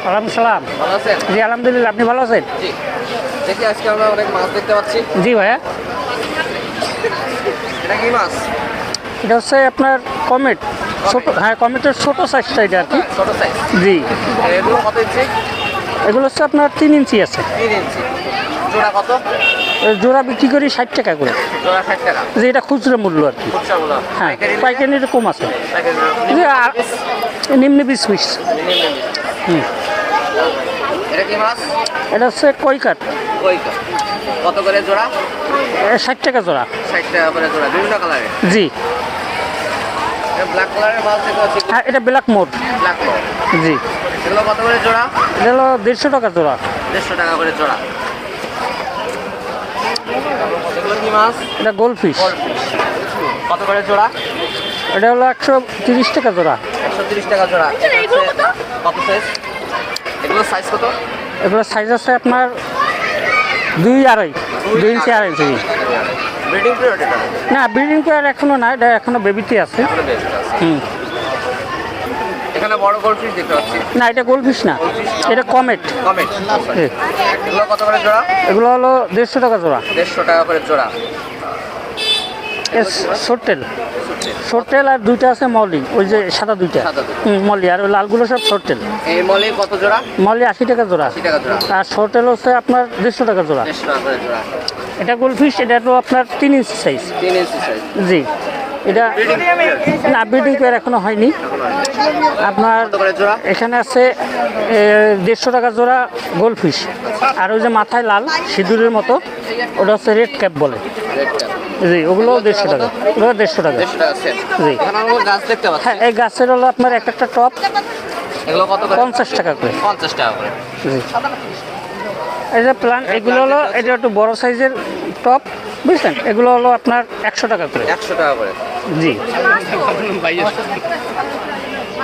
ওয়ালাইকুম সালাম। ভালো আছেন? জি আলহামদুলিল্লাহ, আপনি ভালো আছেন? জি। দেখি আজকে আমরা অনেক মাছ দেখতে পাচ্ছি। জি ভাইয়া, এটা কি মাছ? এটা হচ্ছে আপনার কমেট, ছোট, হ্যাঁ কমেটের ছোট সাইজটা এটা আর কি। ছোট সাইজ। জি, এগুলো কত ইঞ্চি? এগুলো হচ্ছে আপনার 3 ইঞ্চি আছে। 3 ইঞ্চি। জোড়া কত? জোড়া বিক্রি করি 60 টাকা করে। জোড়া 60 টাকা। যে এটা খুচরো মূল্য আর কি। খুচরাগুলো? হ্যাঁ, পাইকারি রেটে কম আছে। পাইকারি যে নিম্নে 20 পিস। হুম, এটা কি মাছ? এটা হচ্ছে কই কাঠ। কইকা। কত করে জোড়া? 60 টাকা জোড়া। 60 টাকা করে জোড়া, বিভিন্ন কালারের। জি, এটা ব্ল্যাক কালারের মাছ দেখতে পাচ্ছি। হ্যাঁ এটা ব্ল্যাক মোড। Black colour. জি, এগুলো কত করে জোড়া? এটা হলো 150 টাকা জোড়া। 150 টাকা করে জোড়া। এগুলো কি মাছ? এটা গোল্ডফিশ। কত করে জোড়া? এটা হলো 130 টাকা জোড়া। 130 টাকা জোড়া। কত সাইজ? এগুলো সাইজ কত? এগুলো সাইজ আছে আপনার 2.5 ইঞ্চি 2.5 ইঞ্চি। ব্রিডিং পিরিয়ড এটা? না, ব্রিডিং পেয়ার এখনো না, এটা এখনো বেবিতে আছে। এখনো বেশ আছে। হুম, এখানে বড় গোল্ডফিশ দেখতে পাচ্ছি। না এটা গোল্ডফিশ না, এটা কমেট। কমেট। জি। এগুলো কত করে জোড়া? এগুলো হলো 150 টাকা জোড়া। 150 টাকা করে জোড়া। শর্টেল, শর্টেল আর দুইটা আছে মলি, ওই যে সাদা দুইটা। সাদা দুইটা। মলি, আর ওই লালগুলো সব শর্টেল। এই মলে কত জোড়া? মলি 80 টাকা জোড়া। 80 টাকা জোড়া। আর শর্টেল হচ্ছে আপনার 150 টাকা জোড়া। 150 টাকা করে জোড়া। এটা গোল্ডফিশ, এটা হলো আপনার 3 ইঞ্চি সাইজ। 3 ইঞ্চি সাইজ। জি, এটা না ব্রিডিং পেয়ার এখনো হয়নি। আপনার কত করে জোড়া? এখানে আছে 150 টাকা জোড়া গোল্ডফিশ। আর ওই যে মাথায় লাল সিঁদুরের মতো, ওটা হচ্ছে রেড ক্যাপ বলে। Red cup. জি, ওগুলো 150 টাকা। ওগুলো 150 টাকা। 150 টাকা সেট। জি। এখানে আমরা গাছ দেখতে পাচ্ছি। হ্যাঁ, এই গাছের হলো আপনার একটা টপ এগুলো কত করে? 50 টাকা করে। 50 টাকা করে। জি, এই যে প্লান্ট এগুলো হলো, এটা একটু বড় সাইজের টপ, বুঝলেন? এগুলো হলো আপনার 100 টাকা করে। 100 টাকা করে। জি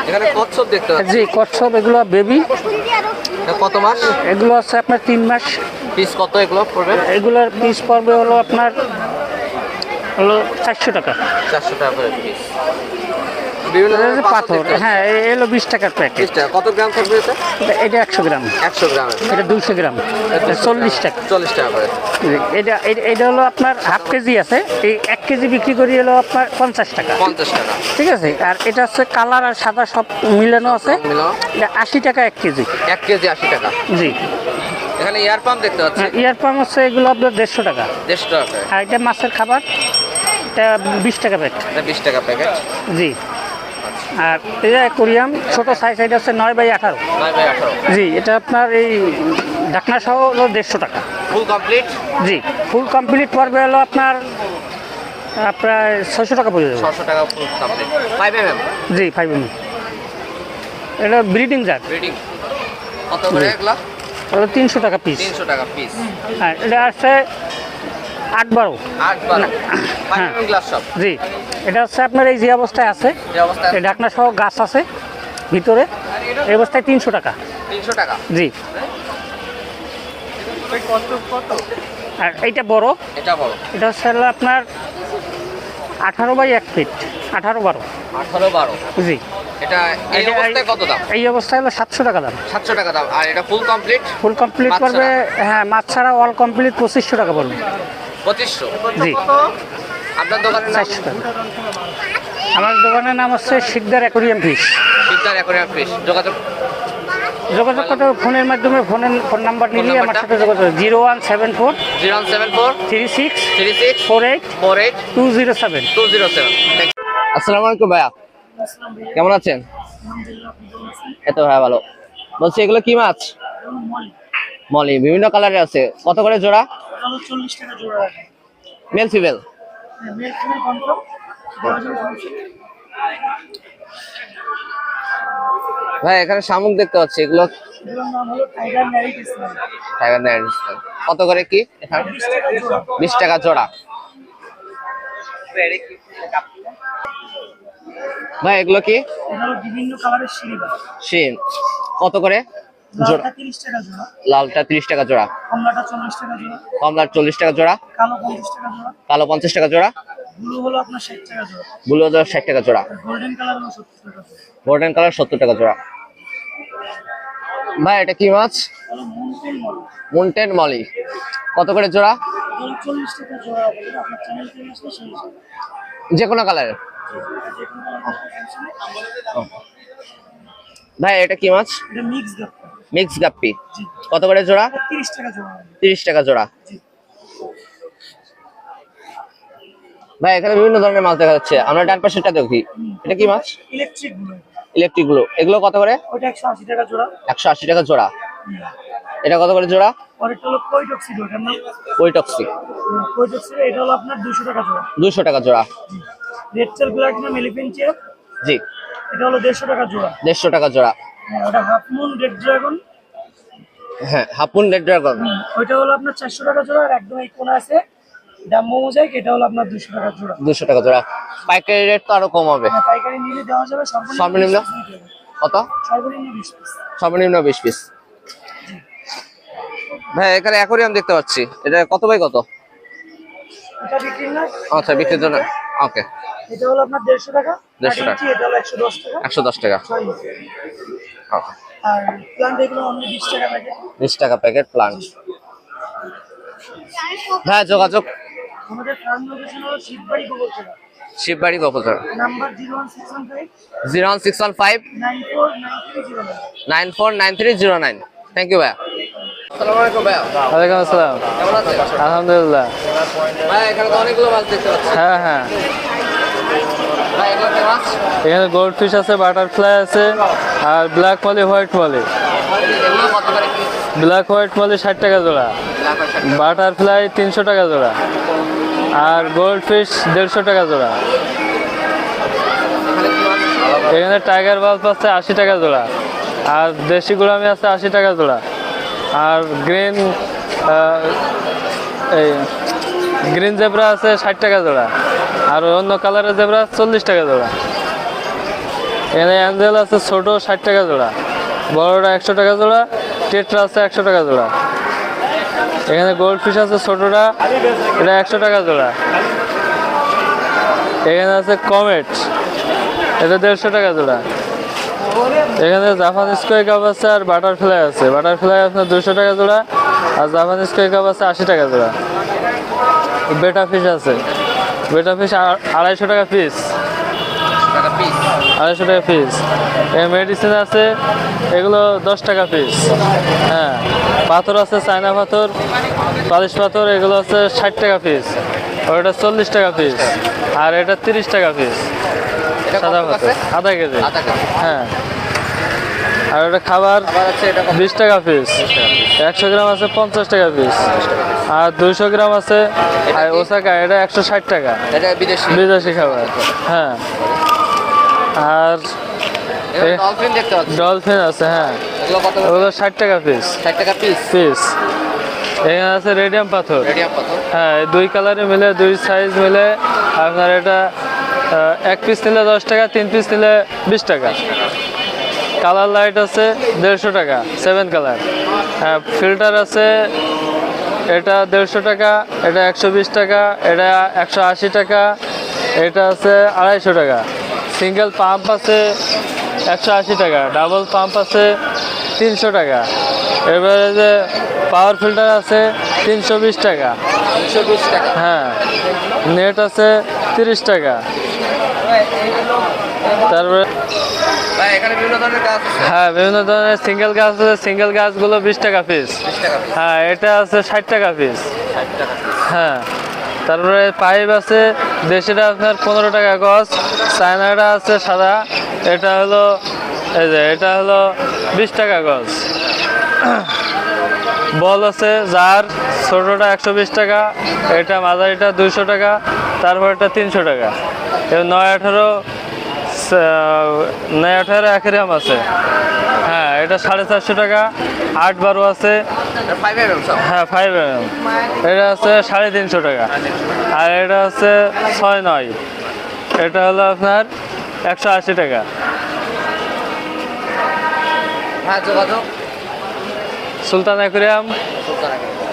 এখানে কচ্ছপ দেখতে পাচ্ছি। জি, কচ্ছপ এগুলো বেবি। এটা কত মাস? এগুলো আছে আপনার 3 মাস। পিস কত এগুলো পড়বে? এগুলোর পিস পড়বে হলো আপনার হলো 400 টাকা। 400 টাকা করে পিস। বিভিন্ন এটা যে ধরনের পাথর, দেখতে পাচ্ছি। হ্যাঁ এলো 20 টাকার প্যাকেট। 20 টাকা। কত গ্রাম থাকবে এটা? এটা 100 গ্রাম। 100 গ্রামের। এটা 200 গ্রাম, এটা 40 টাকা। 40 টাকা করে। এটা হলো আপনার হাফ কেজি আছে, এই 1 কেজি বিক্রি করি হলো আপনার 50 টাকা। 50 টাকা। ঠিক আছে, আর এটা হচ্ছে কালার আর সাদা সব মিলানো আছে, মিলানো। এটা 80 টাকা 1 কেজি। 1 কেজি 80 টাকা। জি, এখানে এয়ার পাম্প দেখতে পাচ্ছি। ইয়ার পাম হচ্ছে এগুলো আপনার 150 টাকা। 150 টাকা করে। আর এটা মাছের খাবার, এটা 20 টাকা প্যাকেট। এটা 20 টাকা প্যাকেট। জি, আর এটা কোরিয়াম ছোটো সাইজ, এটা হচ্ছে 9x18। 9/18। জি, এটা আপনার এই ঢাকনা সহ হলো 150 টাকা। Full complete. জি, ফুল কমপ্লিট পড়বে হলো আপনার প্রায় 600 টাকা পড়ে যাবে। 600 টাকা ফুল কমপ্লিট। 5 mm জি, 5 mm। এটা ব্রিডিং জাত। ব্রিডিং। কত করে এগুলো? ওটা 300 টাকা পিস। 300 টাকা পিস। হ্যাঁ, এটা আছে 8-12। 8/12। 5 হ্যাঁ। mm গ্লাস সব। জি, এটা হচ্ছে আপনার এই যে অবস্থায় আছে, এই অবস্থায় এই ঢাকনা সহ গাছ আছে ভিতরে, এই অবস্থায় 300 টাকা। 300 টাকা। জি, আর এইটা বড়, এটা বড়। এটা হচ্ছে হলো আপনার 18x1 ফিট, 18-12। 18/12। জি, এটা এই এটা- অবস্থায় কত দাম? এই অবস্থায় হলো 700 টাকা দাম। 700 টাকা দাম। আর এটা ফুল কমপ্লিট ফুল কমপ্লিট মাছ পড়বে, হ্যাঁ মাছ ছাড়া অল কমপ্লিট 2500 টাকা পড়বে। 2500। জি, আপনার দোকানের নাম? 400 টাকা। আমার দোকানের নাম হচ্ছে Shikdar aquarium fish. Shikdar aquarium fish. যোগাযোগ। যোগাযোগ করতে হবে ফোনের মাধ্যমে, ফোন নাম্বার নিলে আমার নাম্বারটা? সাথে যোগাযোগ 0174 0174 36 36 48 48 207। 207। আসসালামু আলাইকুম ভাইয়া, কেমন আছেন? এত ভাইয়া ভালো। বলছি এগুলো কি মাছ? মলি, বিভিন্ন কালারের আছে। কত করে জোড়া? 40 টাকা জোড়া। Male female? ভাই এখানে শামুক দেখতে পাচ্ছি, এগুলো টাইগার নাইট। কত করে কি? 20 টাকা জোড়া। ভাই এগুলো কি? বিভিন্ন কালারের শিম। কত করে জোড়া? 30 টাকা জোড়া, লালটা 30 টাকা জোড়া, কমলাটা 40 টাকা জোড়া, কমলার 40 টাকা জোড়া, কালো 50 টাকা জোড়া, কালো 50 টাকা জোড়া, ব্লু হলো আপনার 60 টাকা জোড়া, ব্লু 60 টাকা জোড়া, গোল্ডেন কালার হলো 70 টাকা জোড়া। গোল্ডেন কালার 70 টাকা জোড়া। ভাই এটা কি মাছ? মুনটেন মলি। কত করে জোড়া? 40 টাকা জোড়া। আপনার চ্যানেল থেকে আসলে সেই হিসাবে যে কোনো কালারের। ভাই এটা কি মাছ? এটা মিক্স গাপ্পি। মিক্স গাপ্পি। কত করে জোড়া? 30 টাকা জোড়া। 30 টাকা জোড়া। জি। ভাই এখানে বিভিন্ন ধরনের মাছ দেখা যাচ্ছে, আমরা ডান পাশেরটা দেখি। এটা কি মাছ? ইলেকট্রিক গুলো। ইলেকট্রিক গুলো, এগুলো কত করে? ওটা 180 টাকা জোড়া। 180 টাকা জোড়া। এটা কত করে জোড়া? পরেরটা হলো কই টক্সিডো, এটার নাম ওই টক্সিক। কই টক্সিডো, এটা হলো আপনার 200 টাকা জোড়া। 200 টাকা জোড়া। রেড চেল প্লাটিনাম এলিফ্যান্ট চেল, জি। এটা হলো 150 টাকা জোড়া। 150 টাকা জোড়া। ওটা হাফ মুন রেড ড্রাগন, হ্যাঁ হাপুন রেড ড্রাগন। ওইটা হলো আপনার 400 টাকা জোড়া। আর একদম এই কোণা আছে ডাম্বো মোজাইক, এটা হলো আপনার 200 টাকা জোড়া। 200 টাকা জোড়া। পাইকারি রেট তো আরো কম হবে। পাইকারি নিলে দেওয়া যাবে সর্বনিম্ন? 20 পিস। কত? সর্বনিম্ন 20 পিস। সর্বনিম্ন 20 পিস। ভাই এখানে অ্যাকোরিয়াম দেখতে পাচ্ছি, এটা কত বাই কত? এটা বিক্রি না। আচ্ছা বিক্রির জন্য। ওকে। এটা হলো আপনার 150 টাকা। 150 টাকা। এটা হলো 110 টাকা। 110 টাকা। 6 ইঞ্চি। ওকে। আর প্লান্ট এগুলো অনলি 20 টাকা প্যাকেট। 20 টাকা প্যাকেট প্লান্ট। হ্যাঁ যোগাযোগ। আমাদের ফার্ম লোকেশন হলো Shibbari Gobarpara. Shibbari Gopalpur. Number 01615 01615 949309। 949309। Thank you ভাইয়া। আসসালামু আলাইকুম ভাইয়া। ওয়ালাইকুম আসসালাম। কেমন আছেন? আলহামদুলিল্লাহ। ভাই এখানে তো অনেকগুলো মাছ দেখতে পাচ্ছি। হ্যাঁ হ্যাঁ, ভাই এগুলো কি মাছ? এখানে গোল্ড ফিশ আছে, বাটারফ্লাই আছে, আর ব্ল্যাক মলি, হোয়াইট মলি। এগুলো কত করে কি? ব্ল্যাক হোয়াইট মলি 60 টাকা জোড়া, বাটারফ্লাই 300 টাকা জোড়া, আর গোল্ড ফিশ 150 টাকা জোড়া। এখানে কি মাছ? এখানে টাইগার বাল্ব আছে 80 টাকা জোড়া, আর দেশি গোলামি আছে 80 টাকা জোড়া, আর গ্রিন জেব্রা আছে 60 টাকা জোড়া, আর অন্য কালারের জেব্রা 40 টাকা জোড়া। এখানে অ্যাঞ্জেল আছে ছোট 60 টাকা জোড়া, বড়টা 100 টাকা জোড়া, টেট্রা আছে 100 টাকা জোড়া। এখানে গোল্ড ফিশ আছে ছোটটা, এটা 100 টাকা জোড়া। এখানে আছে কমেট, এটা 150 টাকা জোড়া। এখানে জাপানিজ কই কাপ আছে আর বাটারফ্লাই আছে, বাটারফ্লাই আপনার 200 টাকা জোড়া, আর জাপানিজ কই কাপ আছে 80 টাকা জোড়া। বেটা ফিশ আছে, বেটা ফিশ 250 টাকা পিস, 250 টাকা পিস। মেডিসিন আছে, এগুলো 10 টাকা পিস। হ্যাঁ, পাথর আছে চায়না পাথর, পালিশ পাথর, এগুলো আছে 60 টাকা পিস, ওটা 40 টাকা পিস, আর এটা 30 টাকা পিস। সাদা পাথর আধা কেজি। হ্যাঁ, আর ওটা খাবার 20 টাকা পিস, 100 গ্রাম আছে 50 টাকা পিস, আর 200 গ্রাম আছে আর ওসাকা, এটা 160 টাকা। এটা বিদেশি। বিদেশি খাবার। হ্যাঁ, আর এখানে ডলফিন দেখতে পাচ্ছি। ডলফিন আছে। হ্যাঁ, এগুলো কত করে? ওগুলো 60 টাকা পিস। 60 টাকা পিস। পিস। এখানে আছে রেডিয়াম পাথর। রেডিয়াম পাথর। হ্যাঁ, এই 2 কালারে মিলে, 2 সাইজ মিলে আপনার এটা 1 পিস নিলে 10 টাকা, 3 পিস নিলে 20 টাকা। কালার লাইট আছে 150 টাকা, 7 কালার। হ্যাঁ, ফিল্টার আছে, এটা 150 টাকা, এটা 120 টাকা, এটা 180 টাকা, এটা আছে 250 টাকা। সিঙ্গেল পাম্প আছে 180 টাকা, ডাবল পাম্প আছে 300 টাকা। এবারে যে পাওয়ার ফিল্টার আছে 320 টাকা। 320 টাকা। হ্যাঁ, নেট আছে 30 টাকা। তারপরে ভাই এখানে বিভিন্ন ধরনের গাছ আছে। হ্যাঁ, বিভিন্ন ধরনের সিঙ্গেল গাছ আছে, সিঙ্গেল গাছগুলো 20 টাকা পিস। 20 টাকা পিস। হ্যাঁ, এটা আছে 60 টাকা পিস। 60 টাকা। হ্যাঁ, তারপরে পাইপ আছে, দেশিটা আপনার 15 টাকা গজ, চায়নাটা আছে সাদা, এটা হলো এই যে এটা হলো 20 টাকা গজ। বল আছে জার, ছোটোটা 120 টাকা, এটা মাঝারিটা 200 টাকা, তারপরটা 300 টাকা। এবার 9-18 অ্যাকুরিয়াম আছে। হ্যাঁ, এটা 450 টাকা। 8-12 আছে। এটা 5 mm সব। হ্যাঁ, 5 mm। এটা আছে 350 টাকা। আর এটা হচ্ছে 6-9, এটা হলো আপনার 180 টাকা। হ্যাঁ যোগাযোগ। সুলতান অ্যাকুরিয়াম।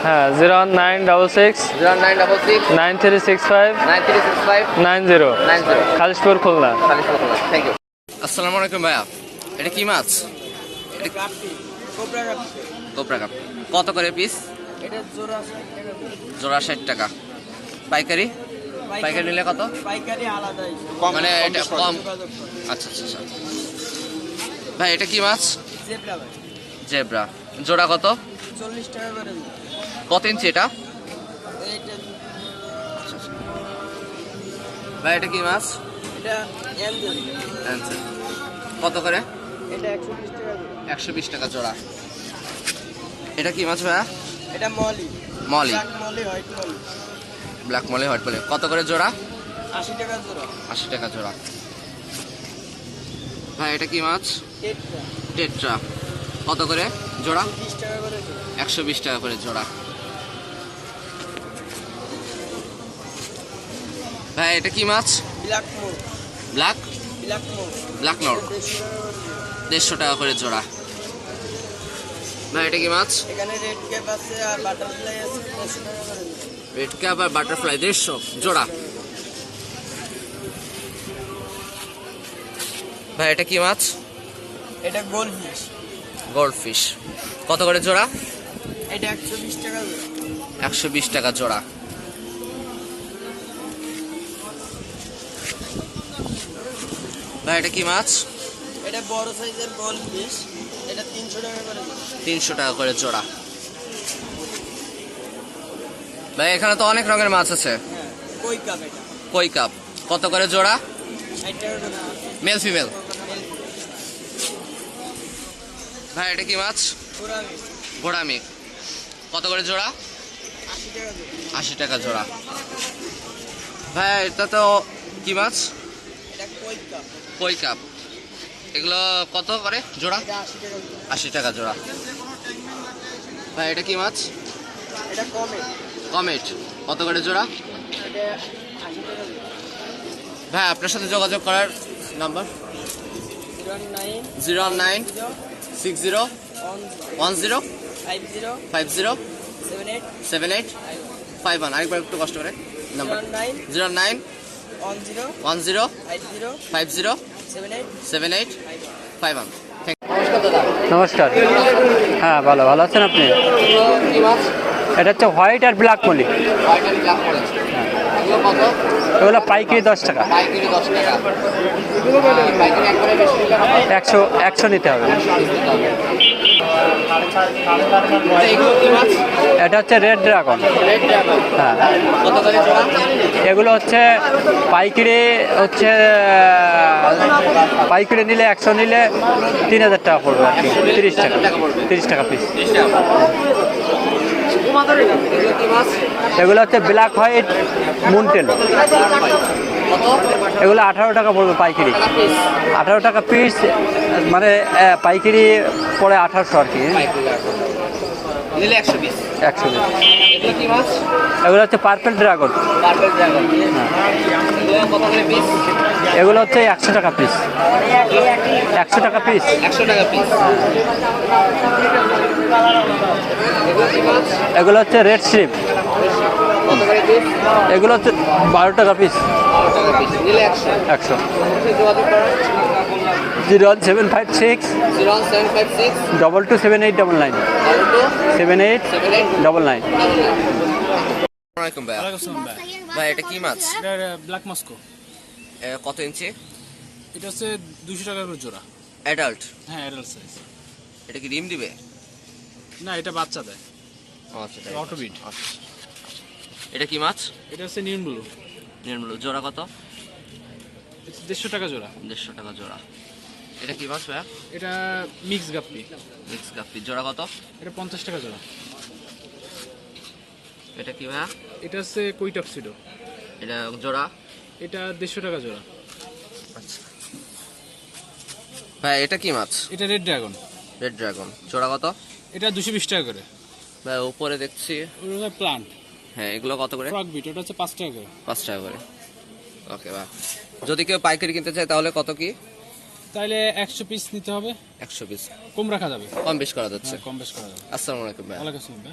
হ্যাঁ, 01966 0966 9365 9365 90 90। খালিশপুর, খুলনা। Thank you. আসসালামু আলাইকুম ভাইয়া। এটা কি মাছ? এটা কোবরা কাপ কত করে পিস? এটা জোড়া জোড়া 60 টাকা। পাইকারি পাইকারি নিলে কত? পাইকারি আলাদা মানে এটা কম। আচ্ছা আচ্ছা আচ্ছা। ভাই এটা কি মাছ? জেব্রা ভাই জেব্রা। জোড়া কত? 40 টাকা করে কত ইঞ্চি এটা? এইটা ভাই এটা কি মাছ? এটা এনজেল আচ্ছা। কত করে? এটা 120 টাকা করে 120 টাকা জোড়া। এটা কি মাছ ভাইয়া? এটা molly molly. Black molly white molly black molly white molly কত করে জোড়া? 80 টাকা জোড়া 80 টাকা জোড়া। ভাই এটা কি মাছ? টেট্রা টেট্রা কত করে জোড়া? 20 টাকা করে জোড়া 120 টাকা করে জোড়া। ভাই এটা কি মাছ? ব্ল্যাক মোর ব্ল্যাক ব্ল্যাক মোর ব্ল্যাক নর 150 টাকা করে জোড়া। ভাই এটা কি মাছ? এখানে রেড ক্যাপ আছে আর বাটারফ্লাই আছে 150 টাকা করে রেড ক্যাপ আর বাটারফ্লাই 150 জোড়া। ভাই এটা কি মাছ? এটা গোল্ড ফিশ গোল্ড ফিশ কত করে জোড়া? এটা 120 টাকা জোড়া 120 টাকা জোড়া। ভাই এটা কি মাছ? এটা বড় সাইজের গোল্ড ফিশ এটা 300 টাকা করে জোড়া 300 টাকা করে জোড়া। ভাই এখানে তো অনেক রঙের মাছ আছে। হ্যাঁ কই কাপ এটা কই কাপ কত করে জোড়া? 60 টাকা করে মেল ফিমেল। ভাই এটা কি মাছ? পুরা মিক্স গোড়ামি কত করে জোড়া? 80 টাকা জোড়া 80 টাকা জোড়া। ভাই এটা তো কি মাছ? এটা কই কাপ কই কাপ এগুলো কত করে জোড়া? এটা 80 টাকা জোড়া 80 টাকা জোড়া। ভাই এটা কি মাছ? এটা কমেট কমেট কত করে জোড়া? এটা 80 টাকা জোড়া ভাই আপনার সাথে যোগাযোগ করার নাম্বার? 09 0960 10 50 78 51। আরেকবার একটু কষ্ট করে নাম্বার 09 10 50 78 51। নমস্কার দাদা। নমস্কার। হ্যাঁ ভালো ভালো আছেন আপনি? কি মাছ? এটা হচ্ছে হোয়াইট আর ব্ল্যাক মলি। হোয়াইট আর ব্ল্যাক মলি এগুলো কত? এগুলো পাইকারি 10 টাকা। পাইকারি 10 টাকা। পাইকারি একবারে বেশি নিলে কত? 100 নিতে হবে। এগুলো কি মাছ? এটা হচ্ছে রেড ড্রাগন। রেড ড্রাগন হ্যাঁ কত করে জোড়া? এগুলো হচ্ছে পাইকারি নিলে 100 নিলে 3000 টাকা পড়বে আর কি। 30 টাকা 30 টাকা পিস। 30 টাকা। এগুলো কি মাছ? এগুলো হচ্ছে ব্ল্যাক হোয়াইট মুনটেল। কত? এগুলো 18 টাকা পড়বে পাইকারি। 18 টাকা পিস মানে পাইকারি পড়ে 1800 আর কি। নিলে 120। 100 এগুলো কি মাছ? এগুলো হচ্ছে পার্পেল ড্রাগন। পার্পল ড্রাগন এগুলো কত করে পিস? এগুলো হচ্ছে 100 টাকা পিস। 100 টাকা পিস। 100 টাকা পিস। এগুলো কি মাছ? এগুলো হচ্ছে রেড শ্রিপ। কত করে পিস? এগুলো হচ্ছে 12 টাকা পিস। 12 টাকা পিস নিলে 100। 100। যোগাযোগ করেন 01756 0756 227899 78 99। আসসালামাইকুম ভাই। ভাই এটা কি মাছ? এটা ব্ল্যাক মস্কো। কত ইঞ্চি? এটা হচ্ছে 200 টাকা করে জোড়া। অ্যাডাল্ট। হ্যাঁ অ্যাডাল্ট সাইজ। এটা কি ডিম দিবে? না এটা বাচ্চা দেয়। আচ্ছা তাই। অটোবিট। আচ্ছা। এটা কি মাছ? এটা হচ্ছে নিউন ব্লু। নির্মল জোড়া কত? 150 টাকা জোড়া। 150 টাকা জোড়া। এটা কি মাছ ভাইয়া? এটা মিক্স গাপ্পি। মিক্স গাপ্পি জোড়া কত? এটা 50 টাকা জোড়া। এটা কি ভাইয়া? এটা হচ্ছে কই টক্সিডো। এটা জোড়া? এটা 150 টাকা জোড়া। আচ্ছা ভাই এটা কি মাছ? এটা রেড ড্রাগন। রেড ড্রাগন জোড়া কত? এটা 220 টাকা করে। ভাই উপরে দেখছি। ওটা প্লান্ট। হ্যাঁ এগুলো কত করে? ফ্রগ বিট ওটা হচ্ছে 5 টাকা করে। 5 টাকা করে। ওকে ভাই যদি কেউ পাইকারি কিনতে চায় তাহলে কত কি? তাহলে 100 পিস নিতে হবে। 100 পিস কম রাখা যাবে। কম বেশ করা যাচ্ছে। কম বেশ করা যাবে। আসসালামু আলাইকুম ভাই। ওয়ালাইকুম আসসালাম।